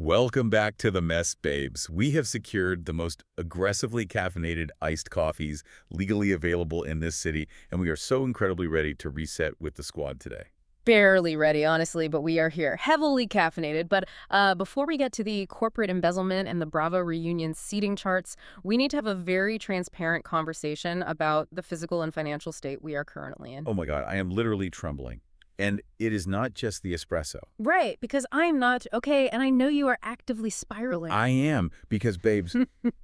Welcome back to the mess, babes. We have secured the most aggressively caffeinated iced coffees legally available in this city, and we are so incredibly ready to reset with the squad today. Barely ready, honestly, but we are here. Heavily caffeinated. But before we get to the corporate embezzlement and the Bravo reunion seating charts, we need to have a very transparent conversation about the physical and financial state we are currently in. Oh my God, I am literally trembling. And it is not just the espresso. Right, because I'm not, okay, and I know you are actively spiraling. I am, because, babes,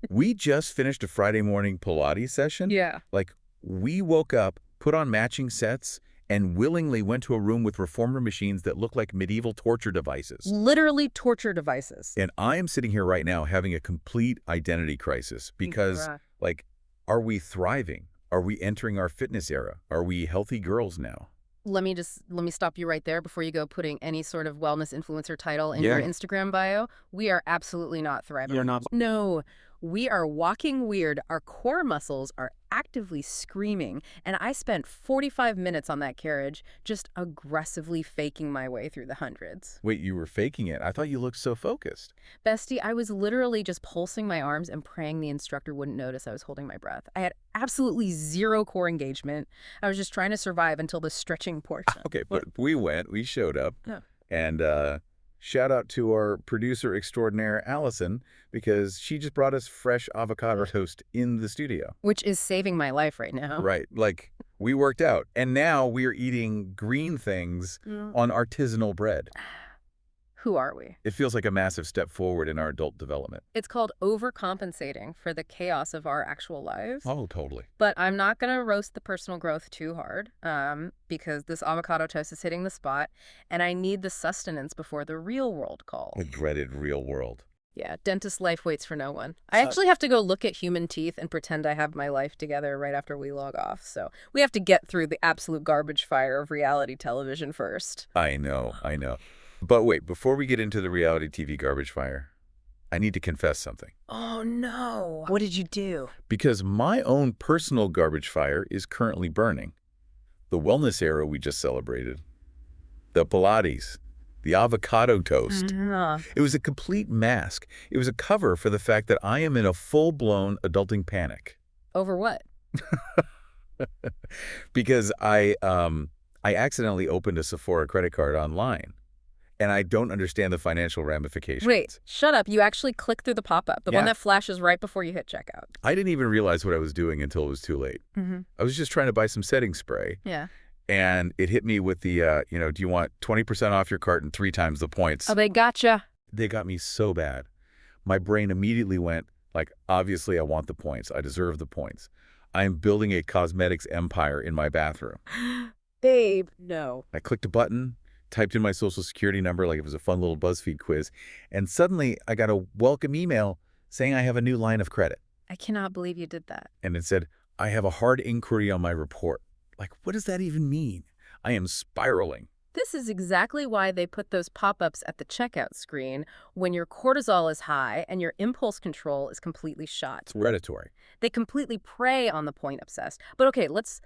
we just finished a Friday morning Pilates session. Yeah. Like, we woke up, put on matching sets, and willingly went to a room with reformer machines that look like medieval torture devices. Literally torture devices. And I am sitting here right now having a complete identity crisis because, like, are we thriving? Are we entering our fitness era? Are we healthy girls now? Let me stop you right there before you go putting any sort of wellness influencer title in your Instagram bio. We are absolutely not thriving. You're not? No, we are walking weird. Our core muscles are actively screaming, and I spent 45 minutes on that carriage just aggressively faking my way through the hundreds. Wait, you were faking it? I thought you looked so focused. Bestie, I was literally just pulsing my arms and praying the instructor wouldn't notice I was holding my breath. I had absolutely zero core engagement. I was just trying to survive until the stretching portion. Okay, but we showed up, Yeah. and shout out to our producer extraordinaire, Allison, because she just brought us fresh avocado toast in the studio. Which is saving my life right now. Right, like, we worked out, and now we're eating green things on artisanal bread. Who are we? It feels like a massive step forward in our adult development. It's called overcompensating for the chaos of our actual lives. Oh, totally. But I'm not going to roast the personal growth too hard because this avocado toast is hitting the spot, and I need the sustenance before the real world calls. The dreaded real world. Yeah, dentist life waits for no one. I actually have to go look at human teeth and pretend I have my life together right after we log off. So we have to get through the absolute garbage fire of reality television first. I know. But wait, before we get into the reality TV garbage fire, I need to confess something. Oh, no. What did you do? Because my own personal garbage fire is currently burning. The wellness era we just celebrated. The Pilates. The avocado toast. It was a complete mask. It was a cover for the fact that I am in a full-blown adulting panic. Over what? Because I accidentally opened a Sephora credit card online. And I don't understand the financial ramifications. Wait, shut up. You actually click through the pop-up, the one that flashes right before you hit checkout. I didn't even realize what I was doing until it was too late. I was just trying to buy some setting spray. Yeah. And it hit me with the, do you want 20% off your cart and 3 times the points? Oh, they gotcha. They got me so bad. My brain immediately went, like, obviously I want the points. I deserve the points. I am building a cosmetics empire in my bathroom. Babe, no. I clicked a button, typed in my social security number like it was a fun little BuzzFeed quiz, and suddenly I got a welcome email saying I have a new line of credit. I cannot believe you did that. And it said, I have a hard inquiry on my report. Like, what does that even mean? I am spiraling. This is exactly why they put those pop-ups at the checkout screen when your cortisol is high and your impulse control is completely shot. It's predatory. They completely prey on the point obsessed. But okay, let's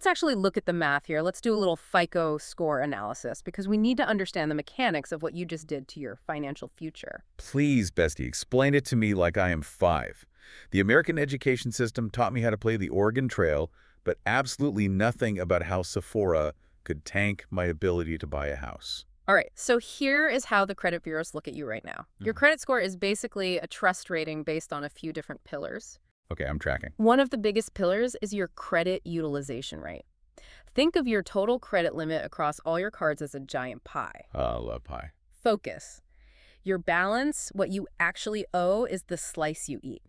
actually look at the math here. Let's do a little FICO score analysis because we need to understand the mechanics of what you just did to your financial future. Please, bestie, explain it to me like I am 5. The American education system taught me how to play the Oregon Trail, but absolutely nothing about how Sephora could tank my ability to buy a house. All right, so here is how the credit bureaus look at you right now. Your credit score is basically a trust rating based on a few different pillars. Okay, I'm tracking. One of the biggest pillars is your credit utilization rate. Think of your total credit limit across all your cards as a giant pie. I love pie. Focus. Your balance, what you actually owe, is the slice you eat.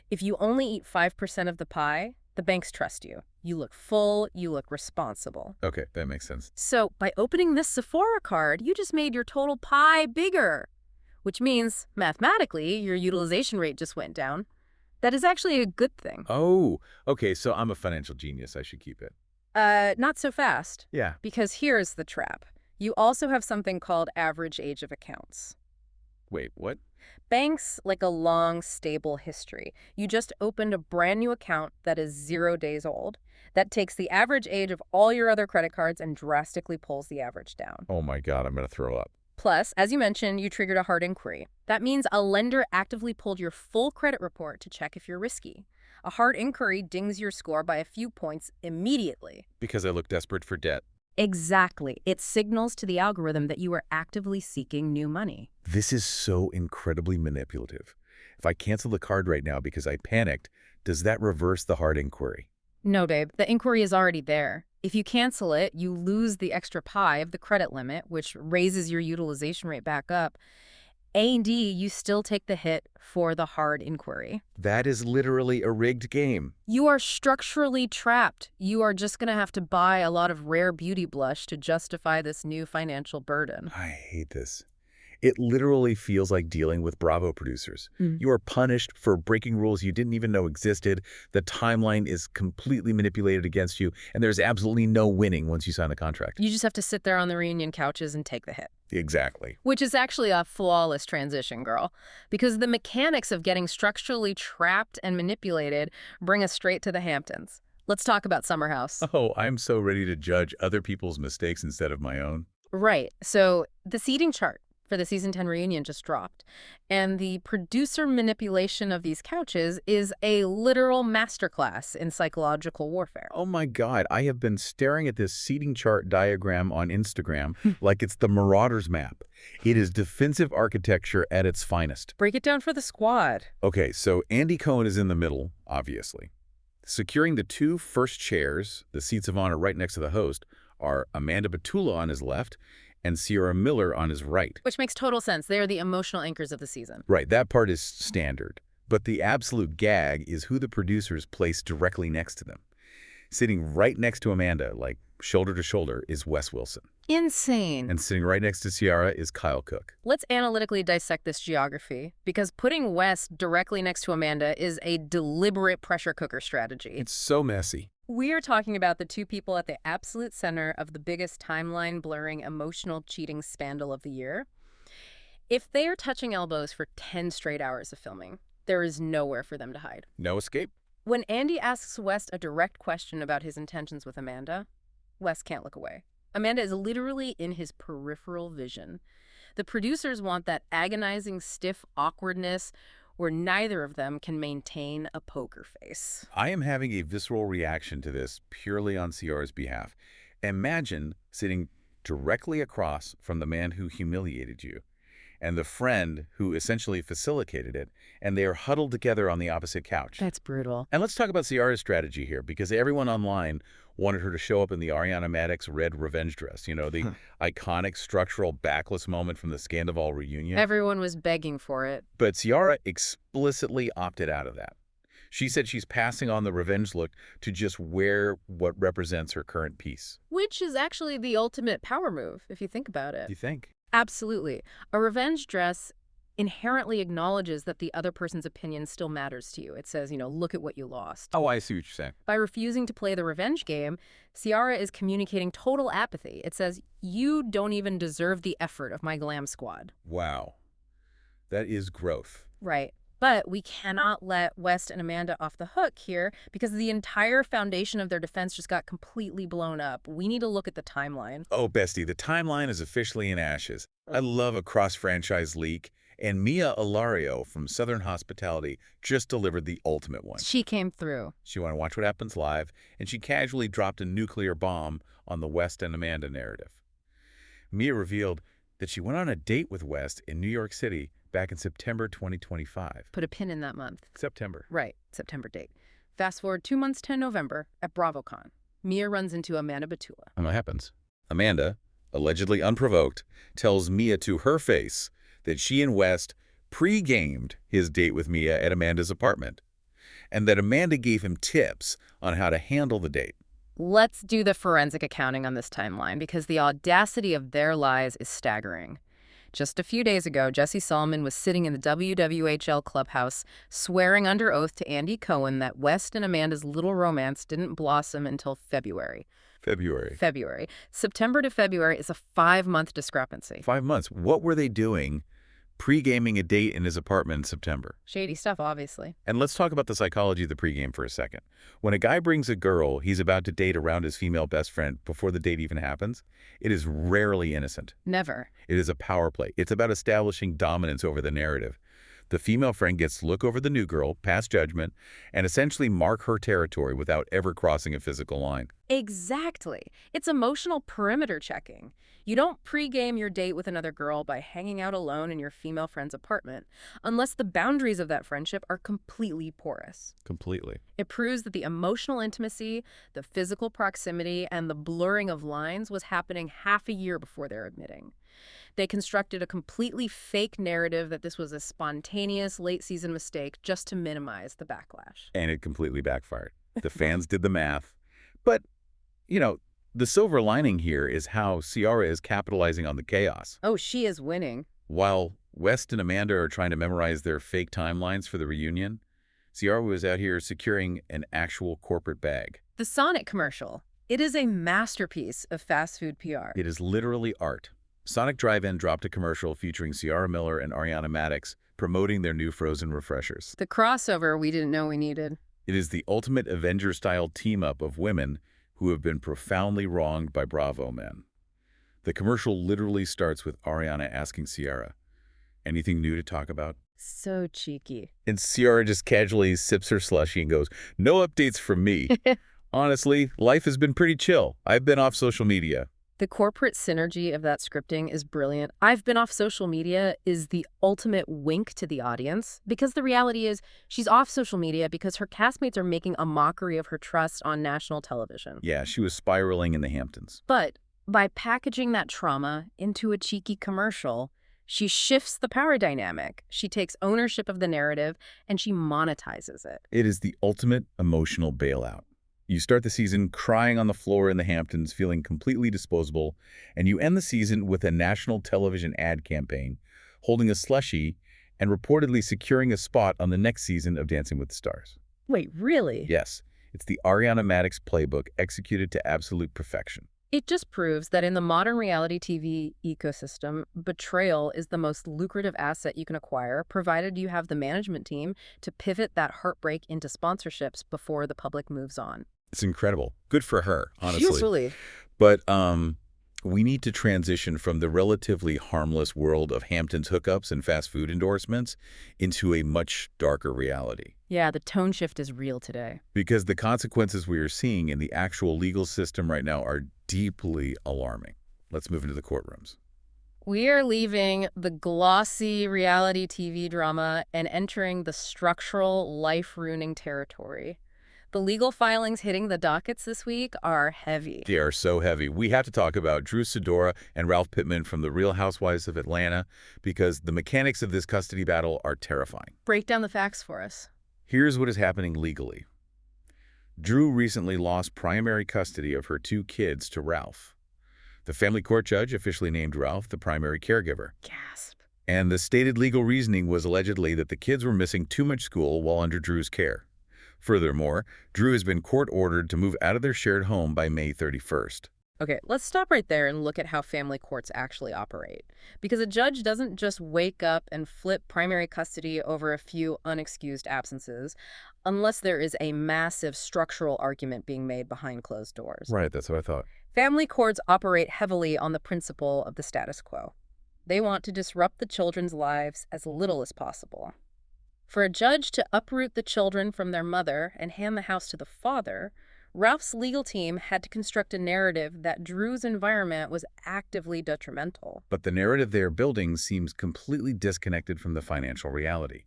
If you only eat 5% of the pie, the banks trust you. You look full, you look responsible. Okay, that makes sense. So by opening this Sephora card, you just made your total pie bigger, which means mathematically your utilization rate just went down. That is actually a good thing. Oh, okay, so I'm a financial genius. I should keep it. Not so fast. Yeah. Because here's the trap. You also have something called average age of accounts. Wait, what? Banks like a long, stable history. You just opened a brand new account that is 0 days old. That takes the average age of all your other credit cards and drastically pulls the average down. Oh my God, I'm going to throw up. Plus, as you mentioned, you triggered a hard inquiry. That means a lender actively pulled your full credit report to check if you're risky. A hard inquiry dings your score by a few points immediately. Because I look desperate for debt. Exactly. It signals to the algorithm that you are actively seeking new money. This is so incredibly manipulative. If I cancel the card right now because I panicked, does that reverse the hard inquiry? No, babe. The inquiry is already there. If you cancel it, you lose the extra pie of the credit limit, which raises your utilization rate back up. A&D, you still take the hit for the hard inquiry. That is literally a rigged game. You are structurally trapped. You are just going to have to buy a lot of rare beauty blush to justify this new financial burden. I hate this. It literally feels like dealing with Bravo producers. You are punished for breaking rules you didn't even know existed. The timeline is completely manipulated against you, and there's absolutely no winning once you sign the contract. You just have to sit there on the reunion couches and take the hit. Exactly. Which is actually a flawless transition, girl. Because the mechanics of getting structurally trapped and manipulated bring us straight to the Hamptons. Let's talk about Summer House. Oh, I'm so ready to judge other people's mistakes instead of my own. Right. So the seating chart for the Season 10 reunion just dropped. And the producer manipulation of these couches is a literal masterclass in psychological warfare. Oh my God, I have been staring at this seating chart diagram on Instagram like it's the Marauders map. It is defensive architecture at its finest. Break it down for the squad. Okay, so Andy Cohen is in the middle, obviously. Securing the two first chairs, the seats of honor right next to the host, are Amanda Batula on his left and Sierra Miller on his right. Which makes total sense. They are the emotional anchors of the season. Right, that part is standard. But the absolute gag is who the producers place directly next to them. Sitting right next to Amanda, like shoulder to shoulder, is Wes Wilson. Insane. And sitting right next to Ciara is Kyle Cook. Let's analytically dissect this geography, because putting Wes directly next to Amanda is a deliberate pressure cooker strategy. It's so messy. We are talking about the two people at the absolute center of the biggest timeline-blurring, emotional cheating scandal of the year. If they are touching elbows for 10 straight hours of filming, there is nowhere for them to hide. No escape? When Andy asks Wes a direct question about his intentions with Amanda, Wes can't look away. Amanda is literally in his peripheral vision. The producers want that agonizing, stiff awkwardness where neither of them can maintain a poker face. I am having a visceral reaction to this purely on Ciara's behalf. Imagine sitting directly across from the man who humiliated you and the friend who essentially facilitated it, and they are huddled together on the opposite couch. That's brutal. And let's talk about Ciara's strategy here, because everyone online wanted her to show up in the Ariana Madix red revenge dress, you know, the iconic structural backless moment from the Scandival reunion. Everyone was begging for it. But Ciara explicitly opted out of that. She said she's passing on the revenge look to just wear what represents her current piece. Which is actually the ultimate power move, if you think about it. You think? Absolutely. A revenge dress inherently acknowledges that the other person's opinion still matters to you. It says, look at what you lost. Oh, I see what you're saying. By refusing to play the revenge game, Ciara is communicating total apathy. It says, you don't even deserve the effort of my glam squad. Wow. That is growth. Right. But we cannot let West and Amanda off the hook here because the entire foundation of their defense just got completely blown up. We need to look at the timeline. Oh, bestie, the timeline is officially in ashes. I love a cross-franchise leak, and Mia Ilario from Southern Hospitality just delivered the ultimate one. She came through. She wanted to watch what happens live, and she casually dropped a nuclear bomb on the West and Amanda narrative. Mia revealed that she went on a date with West in New York City back in September 2025. Put a pin in that month. September. Right, September date. Fast forward 2 months to November at BravoCon. Mia runs into Amanda Batula. And what happens? Amanda, allegedly unprovoked, tells Mia to her face that she and West pre-gamed his date with Mia at Amanda's apartment, and that Amanda gave him tips on how to handle the date. Let's do the forensic accounting on this timeline because the audacity of their lies is staggering. Just a few days ago, Jesse Solomon was sitting in the WWHL clubhouse swearing under oath to Andy Cohen that West and Amanda's little romance didn't blossom until February. September to February is a 5-month discrepancy. 5 months. What were they doing pre-gaming a date in his apartment in September. Shady stuff, obviously. And let's talk about the psychology of the pregame for a second. When a guy brings a girl he's about to date around his female best friend before the date even happens, it is rarely innocent. Never. It is a power play. It's about establishing dominance over the narrative. The female friend gets to look over the new girl, pass judgment, and essentially mark her territory without ever crossing a physical line. Exactly. It's emotional perimeter checking. You don't pregame your date with another girl by hanging out alone in your female friend's apartment, unless the boundaries of that friendship are completely porous. Completely. It proves that the emotional intimacy, the physical proximity, and the blurring of lines was happening half a year before they're admitting. They constructed a completely fake narrative that this was a spontaneous late-season mistake just to minimize the backlash. And it completely backfired. The fans did the math. But, the silver lining here is how Ciara is capitalizing on the chaos. Oh, she is winning. While West and Amanda are trying to memorize their fake timelines for the reunion, Ciara was out here securing an actual corporate bag. The Sonic commercial. It is a masterpiece of fast food PR. It is literally art. Sonic Drive-In dropped a commercial featuring Ciara Miller and Ariana Madix promoting their new frozen refreshers. The crossover we didn't know we needed. It is the ultimate Avenger-style team-up of women who have been profoundly wronged by Bravo men. The commercial literally starts with Ariana asking Ciara, "Anything new to talk about?" So cheeky. And Ciara just casually sips her slushie and goes, "No updates from me. Honestly, life has been pretty chill. I've been off social media." The corporate synergy of that scripting is brilliant. "I've been off social media" is the ultimate wink to the audience, because the reality is she's off social media because her castmates are making a mockery of her trust on national television. Yeah, she was spiraling in the Hamptons. But by packaging that trauma into a cheeky commercial, she shifts the power dynamic. She takes ownership of the narrative and she monetizes it. It is the ultimate emotional bailout. You start the season crying on the floor in the Hamptons, feeling completely disposable, and you end the season with a national television ad campaign, holding a slushie, and reportedly securing a spot on the next season of Dancing with the Stars. Wait, really? Yes, it's the Ariana Madix playbook executed to absolute perfection. It just proves that in the modern reality TV ecosystem, betrayal is the most lucrative asset you can acquire, provided you have the management team to pivot that heartbreak into sponsorships before the public moves on. It's incredible. Good for her, honestly. Usually. But we need to transition from the relatively harmless world of Hamptons hookups and fast food endorsements into a much darker reality. Yeah, the tone shift is real today. Because the consequences we are seeing in the actual legal system right now are deeply alarming. Let's move into the courtrooms. We are leaving the glossy reality TV drama and entering the structural, life-ruining territory. The legal filings hitting the dockets this week are heavy. They are so heavy. We have to talk about Drew Sidora and Ralph Pittman from The Real Housewives of Atlanta because the mechanics of this custody battle are terrifying. Break down the facts for us. Here's what is happening legally. Drew recently lost primary custody of her 2 kids to Ralph. The family court judge officially named Ralph the primary caregiver. Gasp. And the stated legal reasoning was allegedly that the kids were missing too much school while under Drew's care. Furthermore, Drew has been court-ordered to move out of their shared home by May 31st. Okay, let's stop right there and look at how family courts actually operate. Because a judge doesn't just wake up and flip primary custody over a few unexcused absences, unless there is a massive structural argument being made behind closed doors. Right, that's what I thought. Family courts operate heavily on the principle of the status quo. They want to disrupt the children's lives as little as possible. For a judge to uproot the children from their mother and hand the house to the father, Ralph's legal team had to construct a narrative that Drew's environment was actively detrimental. But the narrative they are building seems completely disconnected from the financial reality.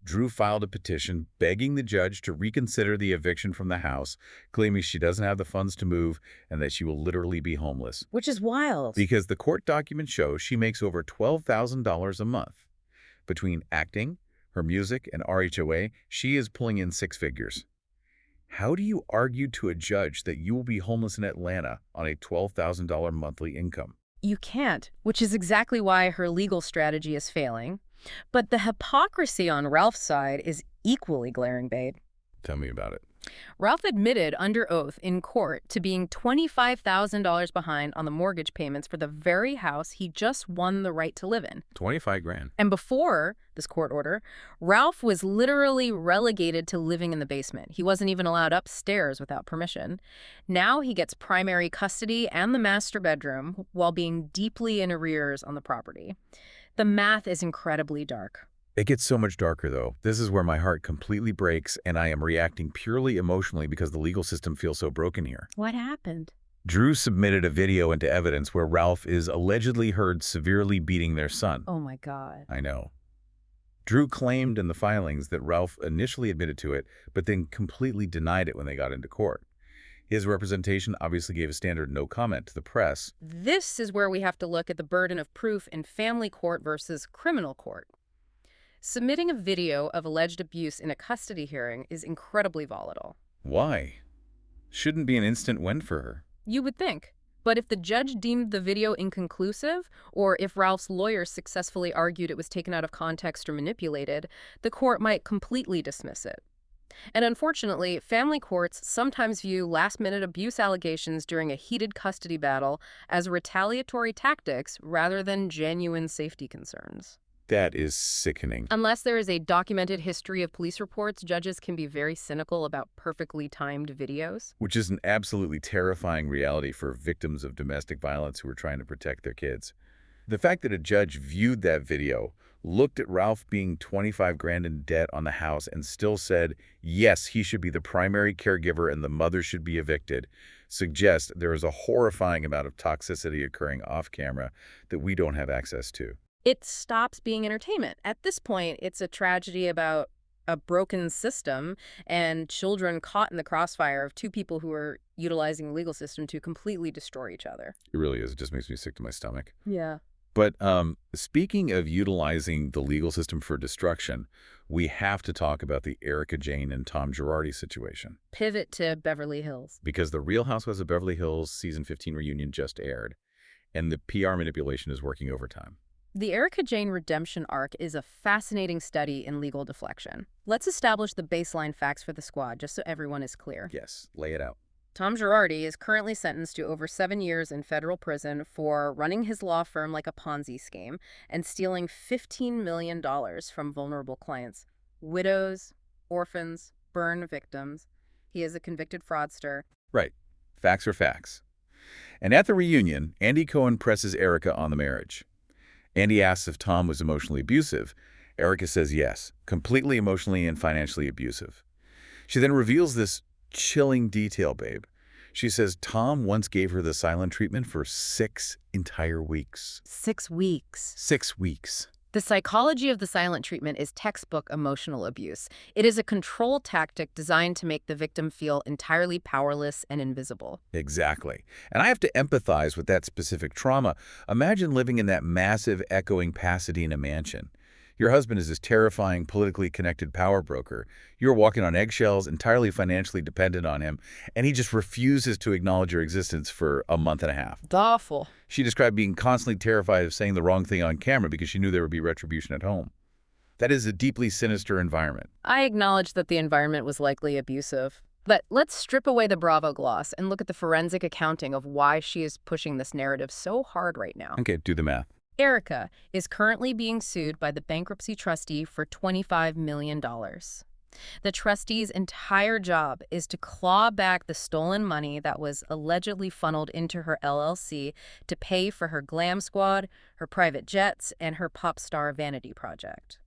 Drew filed a petition begging the judge to reconsider the eviction from the house, claiming she doesn't have the funds to move and that she will literally be homeless. Which is wild. Because the court documents show she makes over $12,000 a month. Between acting, her music, and RHOA, she is pulling in 6 figures. How do you argue to a judge that you will be homeless in Atlanta on a $12,000 monthly income? You can't, which is exactly why her legal strategy is failing. But the hypocrisy on Ralph's side is equally glaring, babe. Tell me about it. Ralph admitted under oath in court to being $25,000 behind on the mortgage payments for the very house he just won the right to live in. 25 grand. And before this court order, Ralph was literally relegated to living in the basement. He wasn't even allowed upstairs without permission. Now he gets primary custody and the master bedroom while being deeply in arrears on the property. The math is incredibly dark. It gets so much darker, though. This is where my heart completely breaks, and I am reacting purely emotionally because the legal system feels so broken here. What happened? Drew submitted a video into evidence where Ralph is allegedly heard severely beating their son. Oh, my God. I know. Drew claimed in the filings that Ralph initially admitted to it, but then completely denied it when they got into court. His representation obviously gave a standard no comment to the press. This is where we have to look at the burden of proof in family court versus criminal court. Submitting a video of alleged abuse in a custody hearing is incredibly volatile. Why? Shouldn't be an instant win for her. You would think. But if the judge deemed the video inconclusive, or if Ralph's lawyers successfully argued it was taken out of context or manipulated, the court might completely dismiss it. And unfortunately, family courts sometimes view last-minute abuse allegations during a heated custody battle as retaliatory tactics rather than genuine safety concerns. That is sickening. Unless there is a documented history of police reports, judges can be very cynical about perfectly timed videos. Which is an absolutely terrifying reality for victims of domestic violence who are trying to protect their kids. The fact that a judge viewed that video, looked at Ralph being 25 grand in debt on the house, and still said, yes, he should be the primary caregiver and the mother should be evicted, suggests there is a horrifying amount of toxicity occurring off camera that we don't have access to. It stops being entertainment. At this point, it's a tragedy about a broken system and children caught in the crossfire of two people who are utilizing the legal system to completely destroy each other. It really is. It just makes me sick to my stomach. Yeah. But speaking of utilizing the legal system for destruction, we have to talk about the Erika Jayne and Tom Girardi situation. Pivot to Beverly Hills. Because the Real Housewives of Beverly Hills season 15 reunion just aired, and the PR manipulation is working overtime. The Erika Jayne redemption arc is a fascinating study in legal deflection. Let's establish the baseline facts for the squad, just so everyone is clear. Yes, lay it out. Tom Girardi is currently sentenced to over 7 years in federal prison for running his law firm like a Ponzi scheme and stealing $15 million from vulnerable clients, widows, orphans, burn victims. He is a convicted fraudster. Right. Facts are facts. And at the reunion, Andy Cohen presses Erika on the marriage. Andy asks if Tom was emotionally abusive. Erika says yes, completely emotionally and financially abusive. She then reveals this chilling detail, babe. She says Tom once gave her the silent treatment for 6 entire weeks. 6 weeks. 6 weeks. The psychology of the silent treatment is textbook emotional abuse. It is a control tactic designed to make the victim feel entirely powerless and invisible. Exactly. And I have to empathize with that specific trauma. Imagine living in that massive, echoing Pasadena mansion. Your husband is this terrifying, politically connected power broker. You're walking on eggshells, entirely financially dependent on him, and he just refuses to acknowledge your existence for a month and a half. It's awful. She described being constantly terrified of saying the wrong thing on camera because she knew there would be retribution at home. That is a deeply sinister environment. I acknowledge that the environment was likely abusive. But let's strip away the Bravo gloss and look at the forensic accounting of why she is pushing this narrative so hard right now. Okay, do the math. Erika is currently being sued by the bankruptcy trustee for $25 million. The trustee's entire job is to claw back the stolen money that was allegedly funneled into her LLC to pay for her glam squad, her private jets, and her pop star vanity project.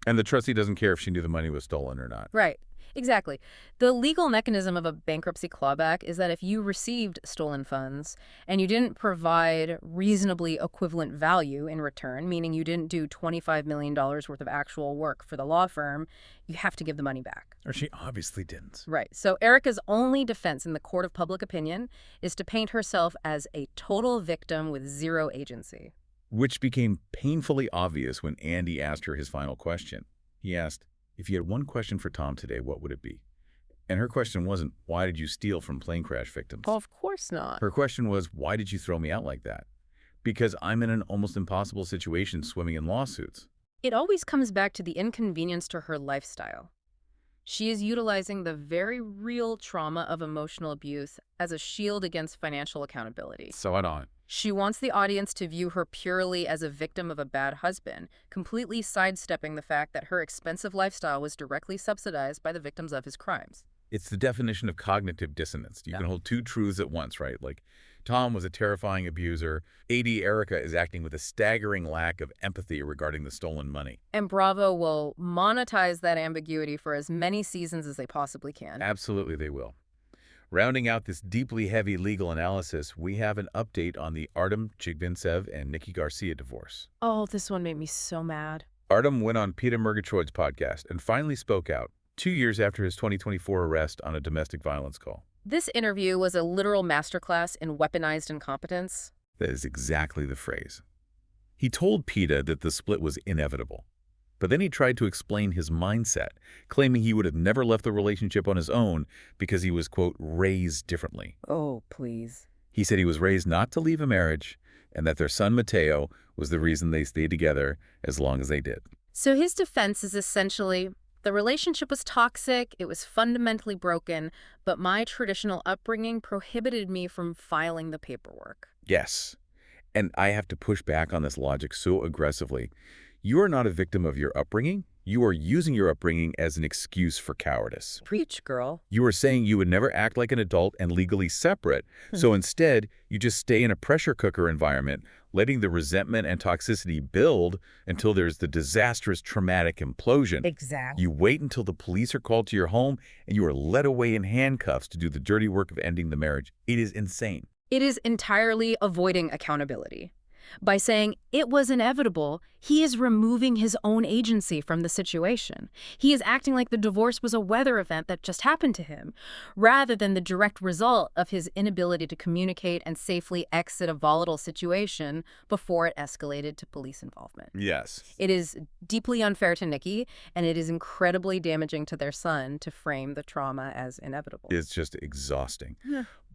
And the trustee doesn't care if she knew the money was stolen or not. Right. Exactly. The legal mechanism of a bankruptcy clawback is that if you received stolen funds and you didn't provide reasonably equivalent value in return, meaning you didn't do $25 million worth of actual work for the law firm, you have to give the money back. Or she obviously didn't. Right. So Erika's only defense in the court of public opinion is to paint herself as a total victim with zero agency. Which became painfully obvious when Andy asked her his final question. He asked, if you had one question for Tom today, what would it be? And her question wasn't, why did you steal from plane crash victims? Well, of course not. Her question was, why did you throw me out like that? Because I'm in an almost impossible situation swimming in lawsuits. It always comes back to the inconvenience to her lifestyle. She is utilizing the very real trauma of emotional abuse as a shield against financial accountability. So on. She wants the audience to view her purely as a victim of a bad husband, completely sidestepping the fact that her expensive lifestyle was directly subsidized by the victims of his crimes. It's the definition of cognitive dissonance. You can hold two truths at once, right? Like, Tom was a terrifying abuser. AD Erika is acting with a staggering lack of empathy regarding the stolen money. And Bravo will monetize that ambiguity for as many seasons as they possibly can. Absolutely they will. Rounding out this deeply heavy legal analysis, we have an update on the Artem Chigvintsev and Nikki Garcia divorce. Oh, this one made me so mad. Artem went on Peter Murgatroyd's podcast and finally spoke out 2 years after his 2024 arrest on a domestic violence call. This interview was a literal masterclass in weaponized incompetence. That is exactly the phrase. He told PETA that the split was inevitable, but then he tried to explain his mindset, claiming he would have never left the relationship on his own because he was, quote, raised differently. Oh, please. He said he was raised not to leave a marriage and that their son Mateo was the reason they stayed together as long as they did. So his defense is essentially, the relationship was toxic, it was fundamentally broken, but my traditional upbringing prohibited me from filing the paperwork. Yes, and I have to push back on this logic so aggressively. You are not a victim of your upbringing. You are using your upbringing as an excuse for cowardice. Preach, girl. You are saying you would never act like an adult and legally separate, so instead, you just stay in a pressure cooker environment, letting the resentment and toxicity build until there's the disastrous traumatic implosion. Exactly. You wait until the police are called to your home and you are led away in handcuffs to do the dirty work of ending the marriage. It is insane. It is entirely avoiding accountability. By saying it was inevitable, he is removing his own agency from the situation. He is acting like the divorce was a weather event that just happened to him, rather than the direct result of his inability to communicate and safely exit a volatile situation before it escalated to police involvement. Yes. It is deeply unfair to Nikki, and it is incredibly damaging to their son to frame the trauma as inevitable. It's just exhausting.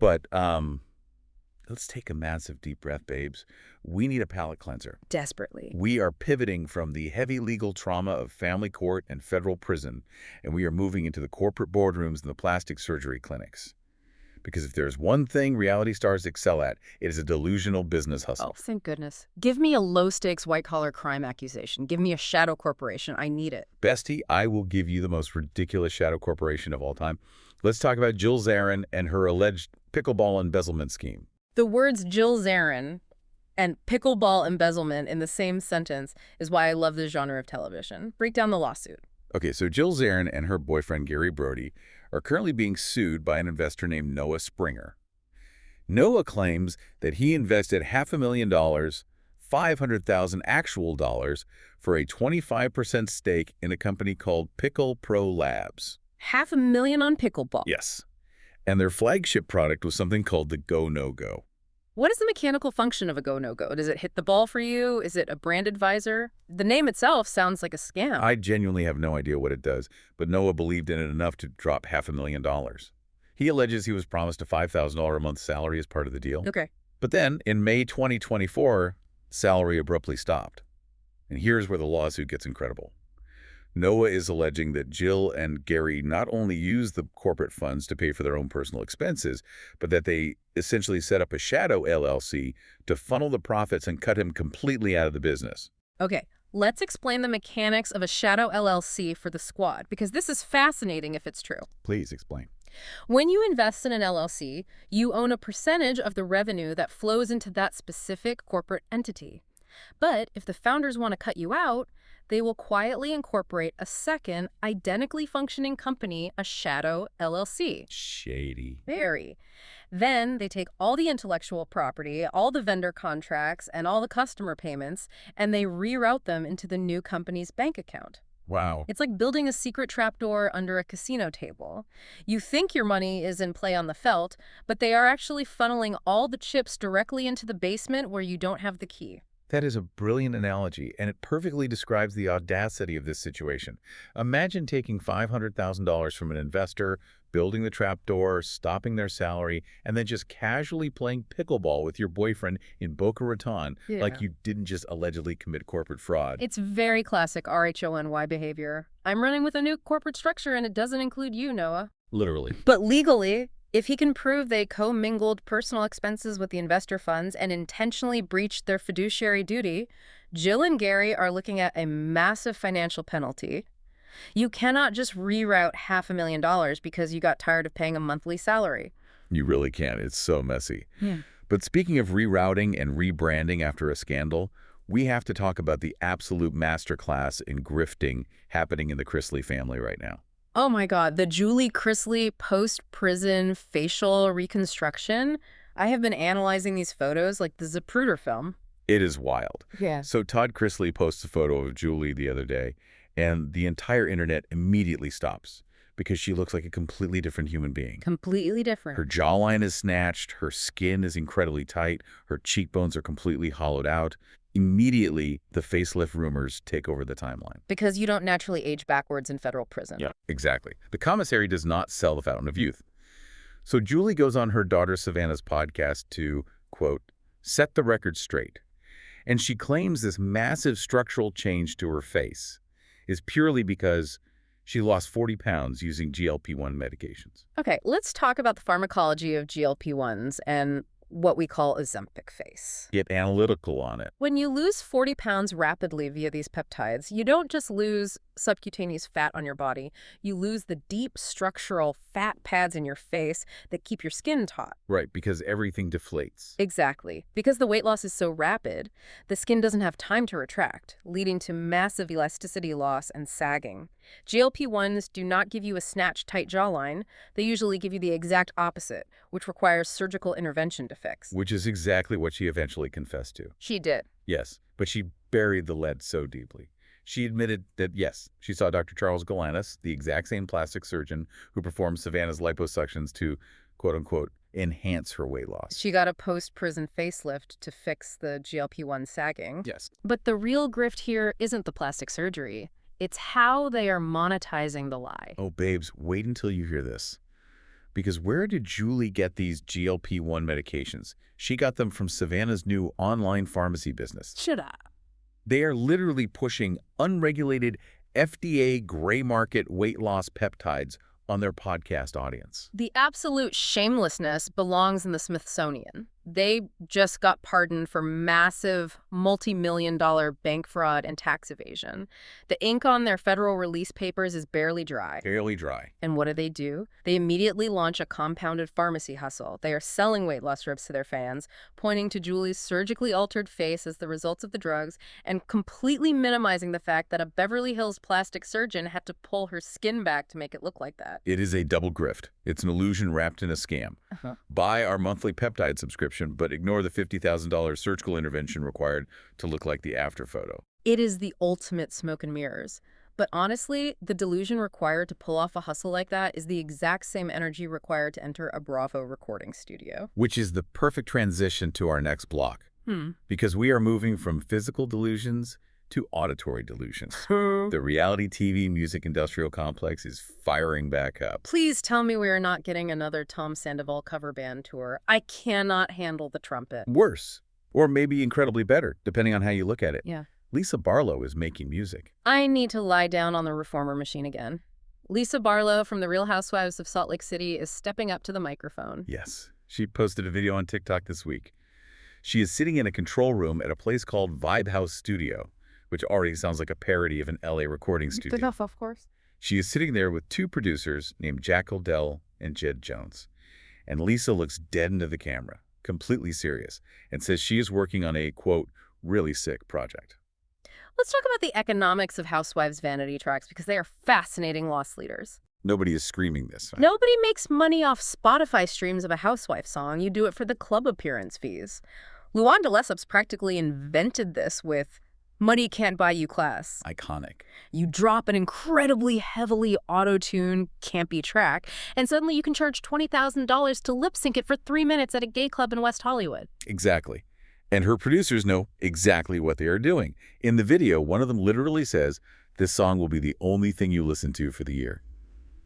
But let's take a massive deep breath, babes. We need a palate cleanser. Desperately. We are pivoting from the heavy legal trauma of family court and federal prison, and we are moving into the corporate boardrooms and the plastic surgery clinics. Because if there's one thing reality stars excel at, it is a delusional business hustle. Oh, thank goodness. Give me a low-stakes white-collar crime accusation. Give me a shadow corporation. I need it. Bestie, I will give you the most ridiculous shadow corporation of all time. Let's talk about Jill Zarin and her alleged pickleball embezzlement scheme. The words Jill Zarin and pickleball embezzlement in the same sentence is why I love this genre of television. Break down the lawsuit. Okay, so Jill Zarin and her boyfriend Gary Brody are currently being sued by an investor named Noah Springer. Noah claims that he invested $500,000, 500,000 actual dollars, for a 25% stake in a company called Pickle Pro Labs. $500,000 on pickleball. Yes. And their flagship product was something called the Go No Go. What is the mechanical function of a go-no-go? Does it hit the ball for you? Is it a brand advisor? The name itself sounds like a scam. I genuinely have no idea what it does, but Noah believed in it enough to drop $500,000. He alleges he was promised a $5,000 a month salary as part of the deal. Okay. But then, in May 2024, salary abruptly stopped. And here's where the lawsuit gets incredible. Noah is alleging that Jill and Gary not only used the corporate funds to pay for their own personal expenses, but that they essentially set up a shadow LLC to funnel the profits and cut him completely out of the business. Okay, let's explain the mechanics of a shadow LLC for the squad, because this is fascinating if it's true. Please explain. When you invest in an LLC, you own a percentage of the revenue that flows into that specific corporate entity. But if the founders want to cut you out, they will quietly incorporate a second, identically functioning company, a shadow LLC. Shady. Very. Then they take all the intellectual property, all the vendor contracts, and all the customer payments, and they reroute them into the new company's bank account. Wow. It's like building a secret trapdoor under a casino table. You think your money is in play on the felt, but they are actually funneling all the chips directly into the basement where you don't have the key. That is a brilliant analogy, and it perfectly describes the audacity of this situation. Imagine taking $500,000 from an investor, building the trapdoor, stopping their salary, and then just casually playing pickleball with your boyfriend in Boca Raton like you didn't just allegedly commit corporate fraud. It's very classic RHOA behavior. I'm running with a new corporate structure and it doesn't include you, Noah. Literally. But legally, if he can prove they commingled personal expenses with the investor funds and intentionally breached their fiduciary duty, Jill and Gary are looking at a massive financial penalty. You cannot just reroute $500,000 because you got tired of paying a monthly salary. You really can't. It's so messy. Yeah. But speaking of rerouting and rebranding after a scandal, we have to talk about the absolute masterclass in grifting happening in the Chrisley family right now. Oh my God, the Julie Chrisley post-prison facial reconstruction. I have been analyzing these photos like the Zapruder film. It is wild. Yeah. So Todd Chrisley posts a photo of Julie the other day, and the entire internet immediately stops because she looks like a completely different human being. Completely different. Her jawline is snatched, her skin is incredibly tight, her cheekbones are completely hollowed out. Immediately, the facelift rumors take over the timeline. Because you don't naturally age backwards in federal prison. Yeah, exactly. The commissary does not sell the fountain of youth. So Julie goes on her daughter Savannah's podcast to, quote, set the record straight. And she claims this massive structural change to her face is purely because she lost 40 pounds using GLP-1 medications. Okay, let's talk about the pharmacology of GLP-1s and what we call Ozempic face. Get analytical on it. When you lose 40 pounds rapidly via these peptides, you don't just lose subcutaneous fat on your body. You lose the deep structural fat pads in your face that keep your skin taut. Right, because everything deflates. Exactly. Because the weight loss is so rapid, the skin doesn't have time to retract, leading to massive elasticity loss and sagging. GLP-1s do not give you a snatched, tight jawline. They usually give you the exact opposite, which requires surgical intervention to fix. Which is exactly what she eventually confessed to. She did. Yes, but she buried the lead so deeply. She admitted that, yes, she saw Dr. Charles Galanis, the exact same plastic surgeon who performed Savannah's liposuctions to, quote-unquote, enhance her weight loss. She got a post-prison facelift to fix the GLP-1 sagging. Yes. But the real grift here isn't the plastic surgery. It's how they are monetizing the lie. Oh, babes, wait until you hear this. Because where did Julie get these GLP-1 medications? She got them from Savannah's new online pharmacy business. Should I? They are literally pushing unregulated FDA gray market weight loss peptides on their podcast audience. The absolute shamelessness belongs in the Smithsonian. They just got pardoned for massive multi-million-dollar bank fraud and tax evasion. The ink on their federal release papers is barely dry. Barely dry. And what do? They immediately launch a compounded pharmacy hustle. They are selling weight loss strips to their fans, pointing to Julie's surgically altered face as the result of the drugs, and completely minimizing the fact that a Beverly Hills plastic surgeon had to pull her skin back to make it look like that. It is a double grift. It's an illusion wrapped in a scam. Buy our monthly peptide subscription, but ignore the $50,000 surgical intervention required to look like the after photo. It is the ultimate smoke and mirrors. But honestly, the delusion required to pull off a hustle like that is the exact same energy required to enter a Bravo recording studio. Which is the perfect transition to our next block. Because we are moving from physical delusions to auditory delusions. The reality TV music industrial complex is firing back up. Please tell me we are not getting another Tom Sandoval cover band tour. I cannot handle the trumpet. Worse, or maybe incredibly better, depending on how you look at it. Yeah. Lisa Barlow is making music. I need to lie down on the reformer machine again. Lisa Barlow from The Real Housewives of Salt Lake City is stepping up to the microphone. Yes. She posted a video on TikTok this week. She is sitting in a control room at a place called Vibe House Studio, which already sounds like a parody of an LA recording studio. Of course. She is sitting there with two producers named Jack O'Dell and Jed Jones. And Lisa looks dead into the camera, completely serious, and says she is working on a, quote, really sick project. Let's talk about the economics of Housewives vanity tracks because they are fascinating loss leaders. Nobody is screaming this. Right? Nobody makes money off Spotify streams of a housewife song. You do it for the club appearance fees. Luanda Lesup's practically invented this with Money Can't Buy You class. Iconic. You drop an incredibly heavily auto-tuned, campy track, and suddenly you can charge $20,000 to lip-sync it for 3 minutes at a gay club in West Hollywood. Exactly. And her producers know exactly what they are doing. In the video, one of them literally says, "This song will be the only thing you listen to for the year."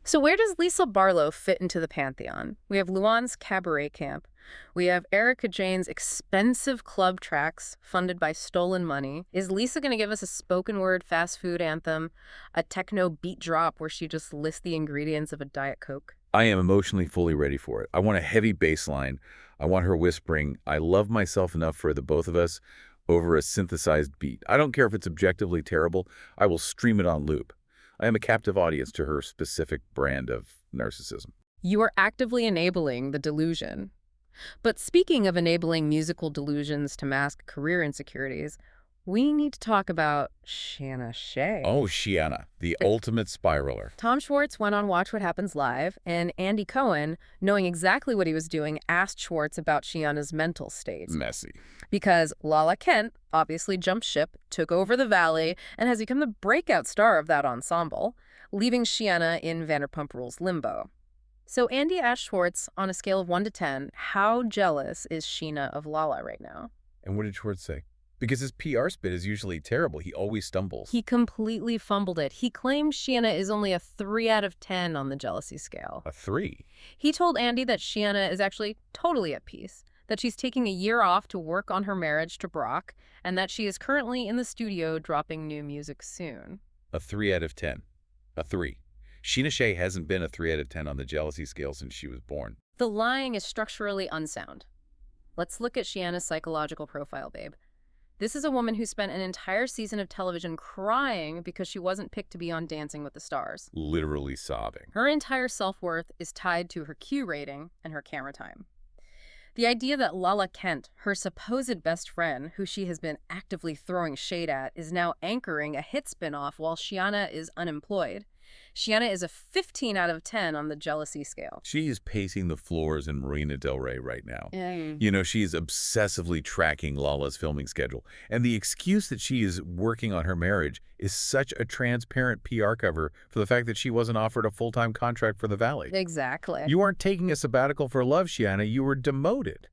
So where does Lisa Barlow fit into the pantheon? We have Luan's cabaret camp. We have Erika Jayne's expensive club tracks funded by stolen money. Is Lisa going to give us a spoken word fast food anthem, a techno beat drop where she just lists the ingredients of a Diet Coke? I am emotionally fully ready for it. I want a heavy bass line. I want her whispering, "I love myself enough for the both of us," over a synthesized beat. I don't care if it's objectively terrible. I will stream it on loop. I am a captive audience to her specific brand of narcissism. You are actively enabling the delusion. But speaking of enabling musical delusions to mask career insecurities, we need to talk about Shanna Shea. Oh, Shiana, the ultimate spiraler. Tom Schwartz went on Watch What Happens Live, and Andy Cohen, knowing exactly what he was doing, asked Schwartz about Shiana's mental state. Messy. Because Lala Kent obviously jumped ship, took over the Valley, and has become the breakout star of that ensemble, leaving Shiana in Vanderpump Rules limbo. So Andy asked Schwartz, on a scale of 1 to 10, how jealous is Sheena of Lala right now? And what did Schwartz say? Because his PR spit is usually terrible. He always stumbles. He completely fumbled it. He claimed Sheena is only a 3 out of 10 on the jealousy scale. A 3? He told Andy that Sheena is actually totally at peace, that she's taking a year off to work on her marriage to Brock, and that she is currently in the studio dropping new music soon. A 3 out of 10. A 3. Sheena Shea hasn't been a 3 out of 10 on the jealousy scale since she was born. The lying is structurally unsound. Let's look at Sheena's psychological profile, babe. This is a woman who spent an entire season of television crying because she wasn't picked to be on Dancing with the Stars. Literally sobbing. Her entire self-worth is tied to her Q rating and her camera time. The idea that Lala Kent, her supposed best friend, who she has been actively throwing shade at, is now anchoring a hit spinoff while Shiana is unemployed. Shiana is a 15 out of 10 on the jealousy scale. She is pacing the floors in Marina Del Rey right now. Mm. You know, she is obsessively tracking Lala's filming schedule. And the excuse that she is working on her marriage is such a transparent PR cover for the fact that she wasn't offered a full-time contract for the Valley. Exactly. You aren't taking a sabbatical for love, Shiana. You were demoted.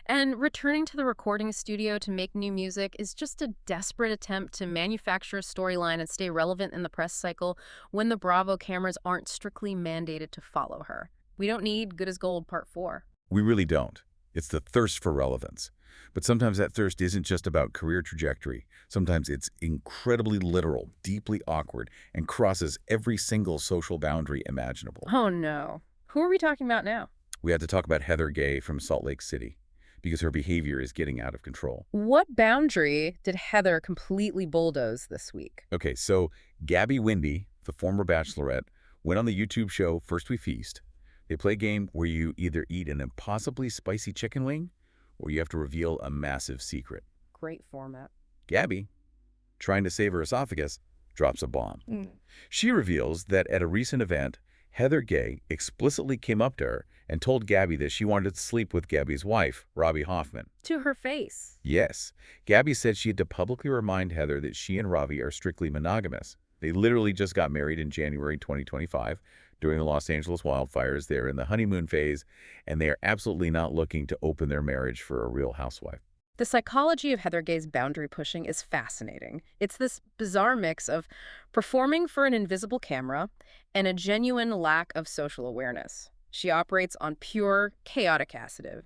And returning to the recording studio to make new music is just a desperate attempt to manufacture a storyline and stay relevant in the press cycle when the Bravo cameras aren't strictly mandated to follow her. We don't need Good as Gold Part 4. We really don't. It's the thirst for relevance. But sometimes that thirst isn't just about career trajectory. Sometimes it's incredibly literal, deeply awkward, and crosses every single social boundary imaginable. Oh no. Who are we talking about now? We had to talk about Heather Gay from Salt Lake City because her behavior is getting out of control. What boundary did Heather completely bulldoze this week? Okay, so Gabby Windey, the former Bachelorette, went on the YouTube show First We Feast. They play a game where you either eat an impossibly spicy chicken wing or you have to reveal a massive secret. Great format. Gabby, trying to save her esophagus, drops a bomb. She reveals that at a recent event, Heather Gay explicitly came up to her and told Gabby that she wanted to sleep with Gabby's wife, Robbie Hoffman. To her face. Yes. Gabby said she had to publicly remind Heather that she and Robbie are strictly monogamous. They literally just got married in January 2025 during the Los Angeles wildfires. They're in the honeymoon phase, and they are absolutely not looking to open their marriage for a real housewife. The psychology of Heather Gay's boundary pushing is fascinating. It's this bizarre mix of performing for an invisible camera and a genuine lack of social awareness. She operates on pure, chaotic acid.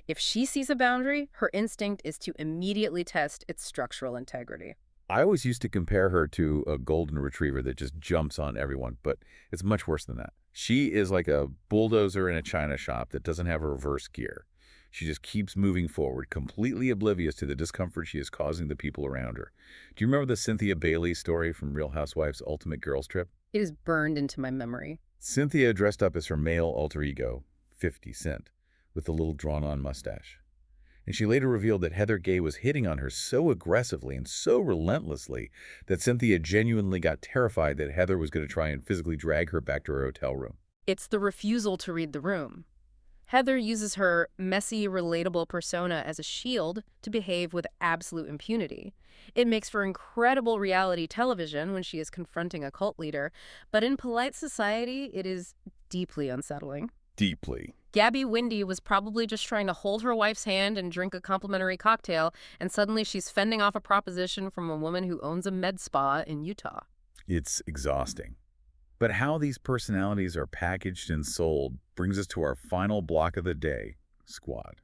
If she sees a boundary, her instinct is to immediately test its structural integrity. I always used to compare her to a golden retriever that just jumps on everyone, but it's much worse than that. She is like a bulldozer in a china shop that doesn't have a reverse gear. She just keeps moving forward, completely oblivious to the discomfort she is causing the people around her. Do you remember the Cynthia Bailey story from Real Housewives' Ultimate Girls Trip? It is burned into my memory. Cynthia dressed up as her male alter ego, 50 Cent, with a little drawn-on mustache. And she later revealed that Heather Gay was hitting on her so aggressively and so relentlessly that Cynthia genuinely got terrified that Heather was going to try and physically drag her back to her hotel room. It's the refusal to read the room. Heather uses her messy, relatable persona as a shield to behave with absolute impunity. It makes for incredible reality television when she is confronting a cult leader, but in polite society, it is deeply unsettling. Deeply. Gabby Windey was probably just trying to hold her wife's hand and drink a complimentary cocktail, and suddenly she's fending off a proposition from a woman who owns a med spa in Utah. It's exhausting. But how these personalities are packaged and sold brings us to our final block of the day, Squad.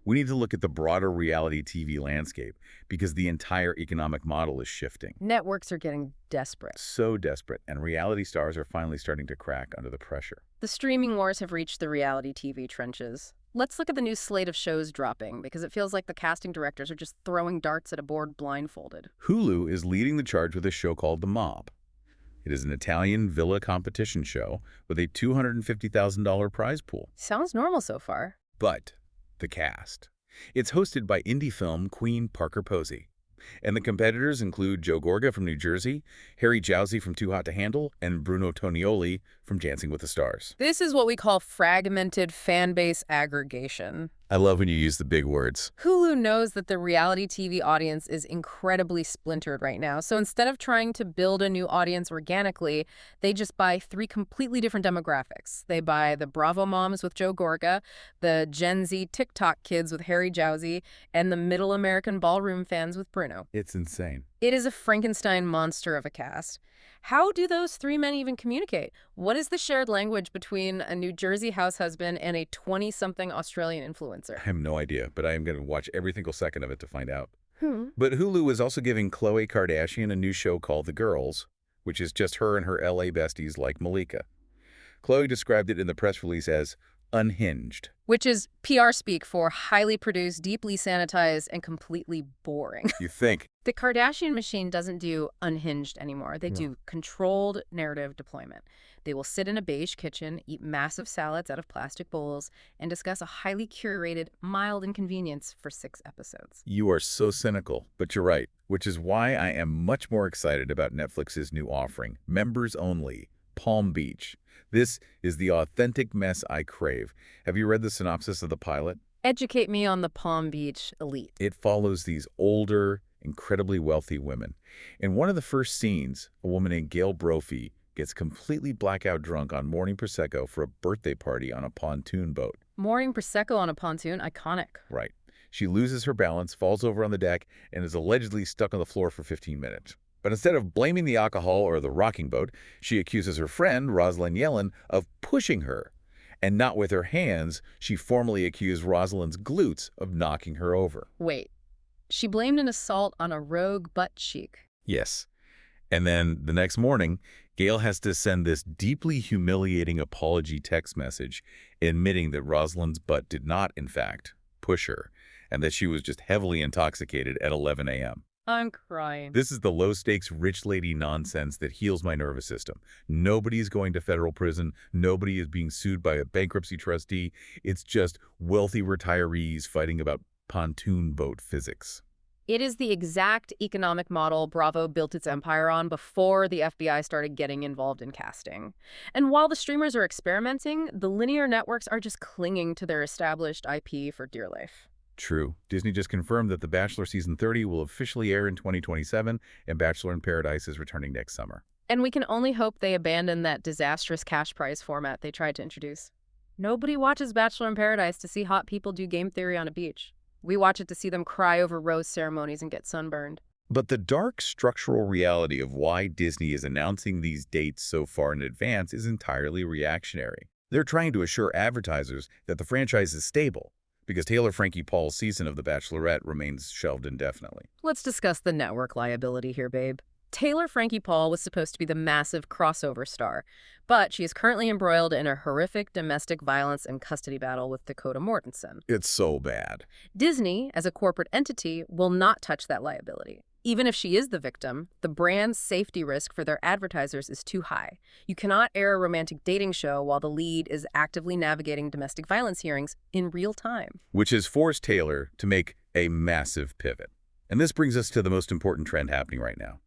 We need to look at the broader reality TV landscape because the entire economic model is shifting. Networks are getting desperate. So desperate, and reality stars are finally starting to crack under the pressure. The streaming wars have reached the reality TV trenches. Let's look at the new slate of shows dropping, because it feels like the casting directors are just throwing darts at a board blindfolded. Hulu is leading the charge with a show called The Mob. It is an Italian villa competition show with a $250,000 prize pool. Sounds normal so far. But the cast. It's hosted by indie film queen Parker Posey. And the competitors include Joe Gorga from New Jersey, Harry Jowsey from Too Hot to Handle, and Bruno Tonioli from Dancing with the Stars. This is what we call fragmented fan base aggregation. I love when you use the big words. Hulu knows that the reality TV audience is incredibly splintered right now, so instead of trying to build a new audience organically, they just buy 3 completely different demographics. They buy the Bravo moms with Joe Gorga, the Gen Z TikTok kids with Harry Jowsey, and the middle American ballroom fans with Bruno. It's insane. It is a Frankenstein monster of a cast. How do those 3 men even communicate? What is the shared language between a New Jersey house husband and a 20-something Australian influencer? I have no idea, but I am going to watch every single second of it to find out. But Hulu is also giving Khloe Kardashian a new show called The Girls, which is just her and her LA besties like Malika. Khloe described it in the press release as unhinged. Which is PR speak for highly produced, deeply sanitized, and completely boring. You think. The Kardashian machine doesn't do unhinged anymore. They do controlled narrative deployment. They will sit in a beige kitchen, eat massive salads out of plastic bowls, and discuss a highly curated, mild inconvenience for 6 episodes. You are so cynical, but you're right, which is why I am much more excited about Netflix's new offering, Members Only, Palm Beach. This is the authentic mess I crave. Have you read the synopsis of the pilot? Educate me on the Palm Beach elite. It follows these older, incredibly wealthy women. In one of the first scenes, a woman named Gail Brophy gets completely blackout drunk on morning Prosecco for a birthday party on a pontoon boat. Morning Prosecco on a pontoon, iconic. Right. She loses her balance, falls over on the deck, and is allegedly stuck on the floor for 15 minutes. But instead of blaming the alcohol or the rocking boat, she accuses her friend, Rosalind Yellen, of pushing her. And not with her hands, she formally accused Rosalind's glutes of knocking her over. Wait, she blamed an assault on a rogue butt cheek. Yes. And then the next morning, Gail has to send this deeply humiliating apology text message admitting that Rosalind's butt did not, in fact, push her, and that she was just heavily intoxicated at 11 a.m. I'm crying. This is the low-stakes rich lady nonsense that heals my nervous system. Nobody is going to federal prison. Nobody is being sued by a bankruptcy trustee. It's just wealthy retirees fighting about pontoon boat physics. It is the exact economic model Bravo built its empire on before the FBI started getting involved in casting. And while the streamers are experimenting, the linear networks are just clinging to their established IP for dear life. True. Disney just confirmed that The Bachelor Season 30 will officially air in 2027, and Bachelor in Paradise is returning next summer. And we can only hope they abandon that disastrous cash prize format they tried to introduce. Nobody watches Bachelor in Paradise to see hot people do game theory on a beach. We watch it to see them cry over rose ceremonies and get sunburned. But the dark structural reality of why Disney is announcing these dates so far in advance is entirely reactionary. They're trying to assure advertisers that the franchise is stable, because Taylor Frankie Paul's season of The Bachelorette remains shelved indefinitely. Let's discuss the network liability here, babe. Taylor Frankie Paul was supposed to be the massive crossover star, but she is currently embroiled in a horrific domestic violence and custody battle with Dakota Mortensen. It's so bad. Disney, as a corporate entity, will not touch that liability. Even if she is the victim, the brand's safety risk for their advertisers is too high. You cannot air a romantic dating show while the lead is actively navigating domestic violence hearings in real time. Which has forced Taylor to make a massive pivot. And this brings us to the most important trend happening right now.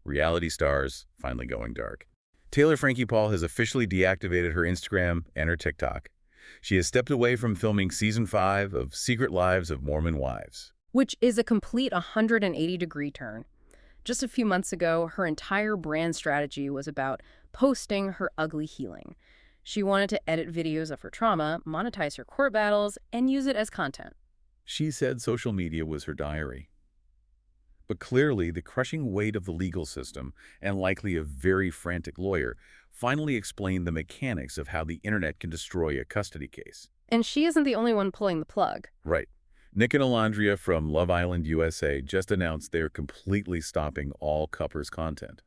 Reality stars finally going dark. Taylor Frankie Paul has officially deactivated her Instagram and her TikTok. She has stepped away from filming Season 5 of Secret Lives of Mormon Wives, which is a complete 180-degree turn. Just a few months ago, her entire brand strategy was about posting her ugly healing. She wanted to edit videos of her trauma, monetize her court battles, and use it as content. She said social media was her diary. But clearly, the crushing weight of the legal system, and likely a very frantic lawyer, finally explained the mechanics of how the internet can destroy a custody case. And she isn't the only one pulling the plug. Right. Nick and Alondria from Love Island, USA just announced they're completely stopping all Cuppers content.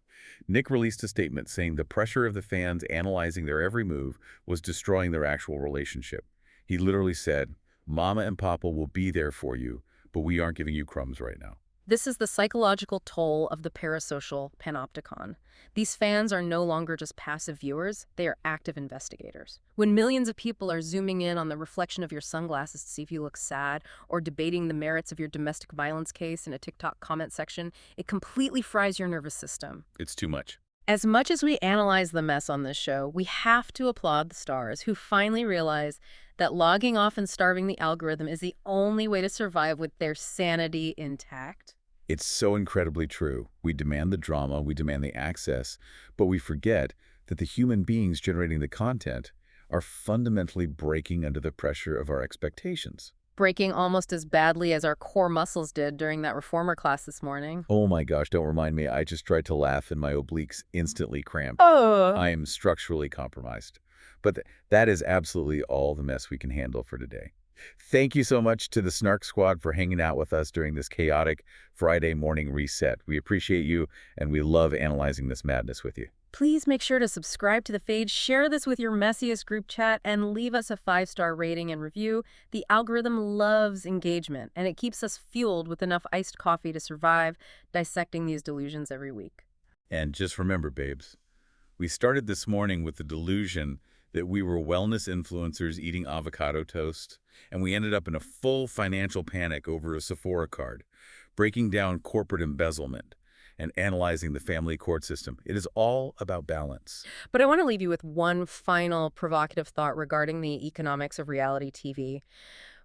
Nick released a statement saying the pressure of the fans analyzing their every move was destroying their actual relationship. He literally said, "Mama and Papa will be there for you, but we aren't giving you crumbs right now." This is the psychological toll of the parasocial panopticon. These fans are no longer just passive viewers, they are active investigators. When millions of people are zooming in on the reflection of your sunglasses to see if you look sad, or debating the merits of your domestic violence case in a TikTok comment section, it completely fries your nervous system. It's too much. As much as we analyze the mess on this show, we have to applaud the stars who finally realize that logging off and starving the algorithm is the only way to survive with their sanity intact. It's so incredibly true. We demand the drama, we demand the access, but we forget that the human beings generating the content are fundamentally breaking under the pressure of our expectations. Breaking almost as badly as our core muscles did during that reformer class this morning. Oh my gosh, don't remind me. I just tried to laugh and my obliques instantly cramped. Oh. I am structurally compromised. But that is absolutely all the mess we can handle for today. Thank you so much to the Snark Squad for hanging out with us during this chaotic Friday morning reset. We appreciate you, and we love analyzing this madness with you. Please make sure to subscribe to the feed, share this with your messiest group chat, and leave us a 5-star rating and review. The algorithm loves engagement, and it keeps us fueled with enough iced coffee to survive dissecting these delusions every week. And just remember, babes, we started this morning with the delusion that we were wellness influencers eating avocado toast, and we ended up in a full financial panic over a Sephora card, breaking down corporate embezzlement, and analyzing the family court system. It is all about balance. But I want to leave you with one final provocative thought regarding the economics of reality TV.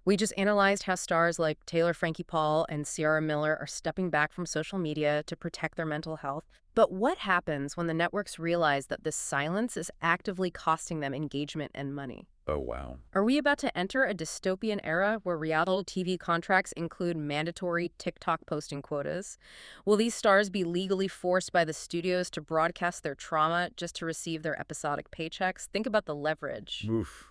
We just analyzed how stars like Taylor Frankie Paul and Ciara Miller are stepping back from social media to protect their mental health. But what happens when the networks realize that this silence is actively costing them engagement and money? Oh, wow. Are we about to enter a dystopian era where reality TV contracts include mandatory TikTok posting quotas? Will these stars be legally forced by the studios to broadcast their trauma just to receive their episodic paychecks? Think about the leverage. Oof.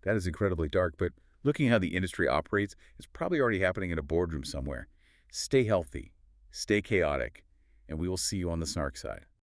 That is incredibly dark, but looking how the industry operates, it's probably already happening in a boardroom somewhere. Stay healthy, stay chaotic, and we will see you on the Snark side.